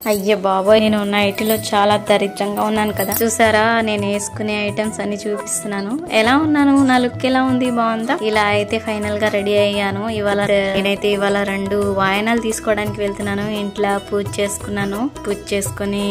అయ్యో బాబోయ్, నేను నైటీలో చాలా దరిద్రంగా ఉన్నాను కదా. చూసారా, నేను వేసుకునే ఐటమ్స్ అన్ని చూపిస్తున్నాను. ఎలా ఉన్నాను, నా లుక్ ఎలా ఉంది, బాగుందా? ఇలా అయితే ఫైనల్ గా రెడీ అయ్యాను. నేనైతే ఇవాళ 2 వాయనాలు తీసుకోవడానికి వెళ్తున్నాను. ఇంట్లో పూజ చేసుకున్నాను. పూజ చేసుకుని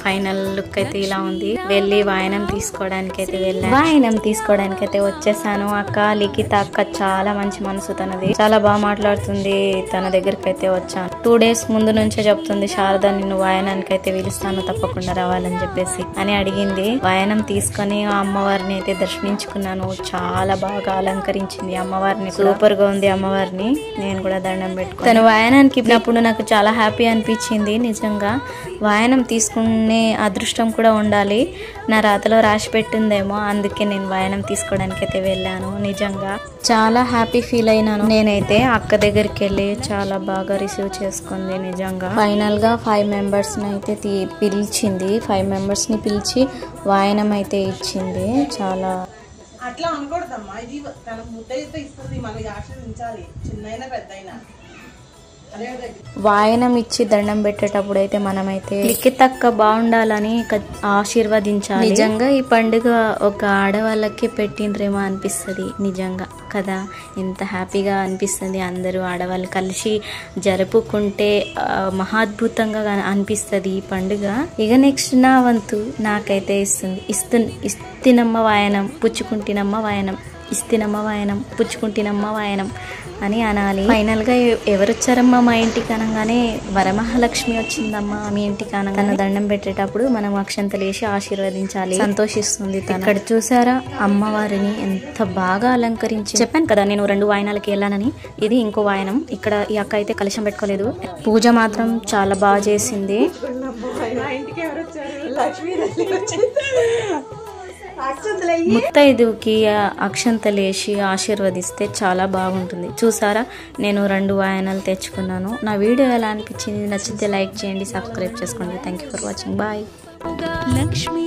ఫైనల్ లుక్ అయితే ఇలా ఉంది. వెళ్ళి వాయనం తీసుకోవడానికి అయితే వెళ్ళాను. వాయనం తీసుకోవడానికి అయితే వచ్చేసాను. అక్క లిఖిత అక్క చాలా మంచి మనసు తనది, చాలా బాగా మాట్లాడుతుంది. తన దగ్గరికి అయితే వచ్చాను. 2 days ముందు నుంచే చెప్తుంది, శారద నిన్ను వాయనానికి అయితే పిలుస్తాను, తప్పకుండా రావాలని చెప్పేసి అని అడిగింది. వాయనం తీసుకొని ఆ అమ్మవారిని అయితే దర్శించుకున్నాను. చాలా బాగా అలంకరించింది అమ్మవారిని, సూపర్ గా ఉంది అమ్మవారిని. నేను కూడా దండం పెట్టుకున్నాను. తను వాయనానికి ఇచ్చినప్పుడు నాకు చాలా హ్యాపీ అనిపించింది. నిజంగా వాయనం తీసుకునే అదృష్టం కూడా ఉండాలి. నా రాతలో రాసి పెట్టిందేమో, అందుకే నేను వాయనం తీసుకోవడానికి అయితే వెళ్ళాను. నిజంగా చాలా హ్యాపీ ఫీల్ అయినాను. నేనైతే అక్క దగ్గరికి వెళ్ళి చాలా బాగా రిసీవ్ చేసుకుంది. నిజంగా ఫైనల్ గా 5 members అయితే పిలిచింది. 5 members ని పిలిచి వాయనం అయితే ఇచ్చింది. చాలా అట్లా అనకూడదమ్మా, ఇది తన ముద్దయితే ఇస్తుంది, మనం ఆశీర్వదించాలి, చిన్నైనా పెద్దయినా. వాయనం ఇచ్చి దండం పెట్టేటప్పుడు అయితే మనమైతే లిఖితక్క బాగుండాలని ఆశీర్వదించాలి. నిజంగా ఈ పండుగ ఒక ఆడవాళ్ళకి పెట్టిండ్రేమో అనిపిస్తుంది. నిజంగా కదా, ఎంత హ్యాపీగా అనిపిస్తుంది. అందరూ ఆడవాళ్ళు కలిసి జరుపుకుంటే మహాద్భుతంగా అనిపిస్తుంది ఈ పండుగ. ఇక నెక్స్ట్ నా వంతు నాకైతే ఇస్తినమ్మ వాయనం, పుచ్చుకుంటినమ్మ వాయనం, ఇస్తినమ్మ వాయనం, పుచ్చుకుంటినమ్మ వాయనం అని అనాలి. ఫైనల్ గా ఎవరు వచ్చారమ్మా మా ఇంటికి అనగానే, వరమహాలక్ష్మి వచ్చిందమ్మా మీ ఇంటికి అనగానే దండం పెట్టేటప్పుడు మనం అక్షంతలు వేసి ఆశీర్వదించాలి, సంతోషిస్తుంది తను. ఇక్కడ చూసారా అమ్మవారిని ఎంత బాగా అలంకరించి. చెప్పాను కదా నేను 2 వాయనాలకి వెళ్ళానని. ఇది ఇంకో వాయనం. ఇక్కడ ఈ అక్క అయితే కలశం పెట్టుకోలేదు, పూజ మాత్రం చాలా బాగా చేసింది. ముత్తైదుకి అక్షంతలేసి ఆశీర్వదిస్తే చాలా బాగుంటుంది. చూసారా, నేను 2 వాయనాలు తెచ్చుకున్నాను. నా వీడియో ఎలా అనిపించింది, నచ్చితే లైక్ చేయండి, సబ్స్క్రైబ్ చేసుకోండి. Thank you for watching. Bye. Lakshmi.